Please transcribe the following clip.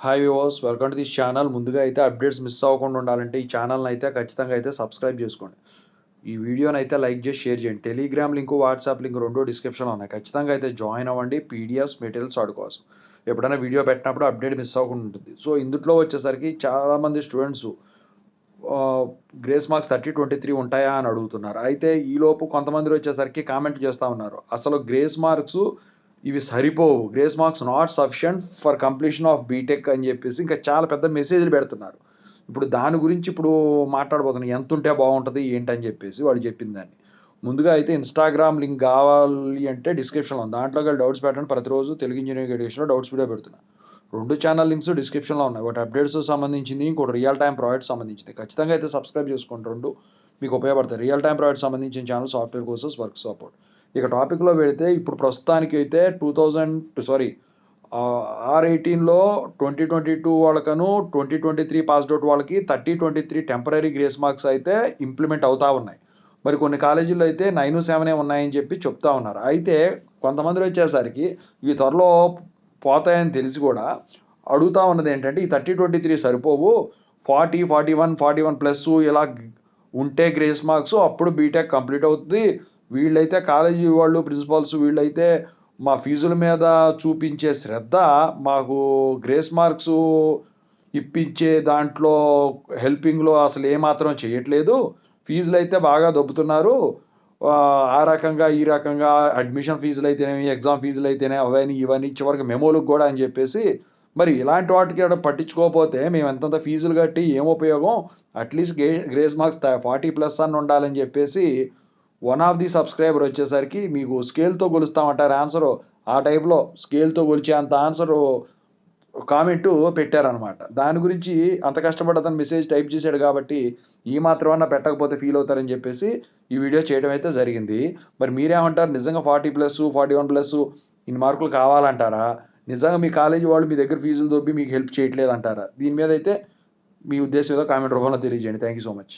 Hi viewers, welcome to this channel. ముందుగా అయితే updates miss అవ్వకుండా ఉండాలంటే ఈ ఛానల్ని అయితే ఖచ్చితంగా అయితే సబ్స్క్రైబ్ చేసుకోండి. ఈ వీడియోని అయితే లైక్ చేసి షేర్ చేయండి. టెలిగ్రామ్ లింక్, వాట్సాప్ లింక్ రెండు డిస్క్రిప్షన్లో ఉన్నాయి. ఖచ్చితంగా అయితే జాయిన్ అవ్వండి. పీడిఎఫ్స్, మెటీరియల్స్ వాటి కోసం ఎప్పుడైనా వీడియో పెట్టినప్పుడు అప్డేట్ మిస్ అవ్వకుండా ఉంటుంది. సో ఇందులో వచ్చేసరికి చాలామంది స్టూడెంట్స్ గ్రేస్ మార్క్స్ 30-23 ఉంటాయా అని అడుగుతున్నారు. అయితే ఈలోపు కొంతమంది వచ్చేసరికి కామెంట్ చేస్తూ ఉన్నారు, అసలు గ్రేస్ మార్క్స్ ఇవి సరిపోవు, grace marks not sufficient for completion of BTech అని చెప్పేసి ఇంకా చాలా పెద్ద మెసేజ్లు పెడుతున్నారు. ఇప్పుడు దాని గురించి మాట్లాడబోతున్నాను, ఎంత ఉంటే బాగుంటుంది ఏంటని చెప్పేసి వాళ్ళు చెప్పిన దాన్ని. ముందుగా అయితే ఇన్స్టాగ్రామ్ లింక్ కావాలి అంటే డిస్క్రిప్షన్లో ఉంది, దాంట్లో డౌట్స్ పెట్టండి. ప్రతిరోజు తెలుగు ఇంజనీరింగ్ ఎడ్యుకేషన్లో డౌట్స్ వీడియో పెడుతున్నా. రెండు ఛానల్ లింక్స్ డిస్క్రిప్షన్లో ఉన్నాయి. ఒకటి అప్డేట్స్ సంబంధించింది, ఇంకోటి రియల్ టైం ప్రాజెక్ట్ సంబంధించింది. ఖచ్చితంగా అయితే సబ్స్క్రైబ్ చేసుకోండి, రెండు మీకు ఉపయోగపడతాయి. రియల్ టైం ప్రాజెక్ట్ సంబంధించిన channel software courses, work support. ఇక టాపిక్లో పెడితే ఇప్పుడు ప్రస్తుతానికి అయితే R18లో 2022 వాళ్ళకను 2023 పాస్డ్ అవుట్ వాళ్ళకి 30-23 టెంపరీ గ్రేస్ మార్క్స్ అయితే ఇంప్లిమెంట్ అవుతా ఉన్నాయి. మరి కొన్ని కాలేజీల్లో అయితే 9-7 ఉన్నాయని చెప్పి చెప్తా ఉన్నారు. అయితే కొంతమంది వచ్చేసరికి ఇవి త్వరలో పోతాయని తెలిసి కూడా అడుగుతా ఉన్నది ఏంటంటే, ఈ 30-23 సరిపోవు, 40-41 ప్లస్ ఇలా ఉంటే గ్రేస్ మార్క్స్ అప్పుడు బీటెక్ కంప్లీట్ అవుతుంది. వీళ్ళైతే కాలేజీ వాళ్ళు, ప్రిన్సిపాల్స్ వీళ్ళైతే మా ఫీజుల మీద చూపించే శ్రద్ధ మాకు గ్రేస్ మార్క్స్ ఇప్పించే దాంట్లో హెల్పింగ్లో అసలు ఏమాత్రం చేయట్లేదు, ఫీజులు అయితే బాగా దొబ్బుతున్నారు. ఆ రకంగా ఈ రకంగా అడ్మిషన్ ఫీజులు అయితేనేమి, ఎగ్జామ్ ఫీజులు అయితేనే అవన్నీ ఇవన్నీ చివరికి మెమోలకు కూడా అని చెప్పేసి, మరి ఇలాంటి వాటికి పట్టించుకోకపోతే మేము ఎంతంత ఫీజులు కట్టి ఏం ఉపయోగం, అట్లీస్ట్ గ్రేస్ మార్క్స్ 40+ అని ఉండాలని చెప్పేసి వన్ ఆఫ్ ది సబ్స్క్రైబర్ వచ్చేసరికి మీకు స్కేల్తో కొలుస్తామంటారు ఆన్సరు, ఆ టైప్లో స్కేల్తో కొలిచే అంత ఆన్సరు కామెంటు పెట్టారనమాట. దాని గురించి అంత కష్టపడి అతను మెసేజ్ టైప్ చేశాడు కాబట్టి ఈ మాత్రమన్నా పెట్టకపోతే ఫీల్ అవుతారని చెప్పేసి ఈ వీడియో చేయడం అయితే జరిగింది. మరి మీరేమంటారు, నిజంగా 40+, 41+ ఇన్ని మార్కులు కావాలంటారా? నిజంగా మీ కాలేజీ వాళ్ళు మీ దగ్గర ఫీజులు దొబ్బి మీకు హెల్ప్ చేయట్లేదంటారా? దీని మీద అయితే మీ ఉద్దేశం ఏదో కామెంట్ రూపంలో తెలియజేయండి. Thank you so much.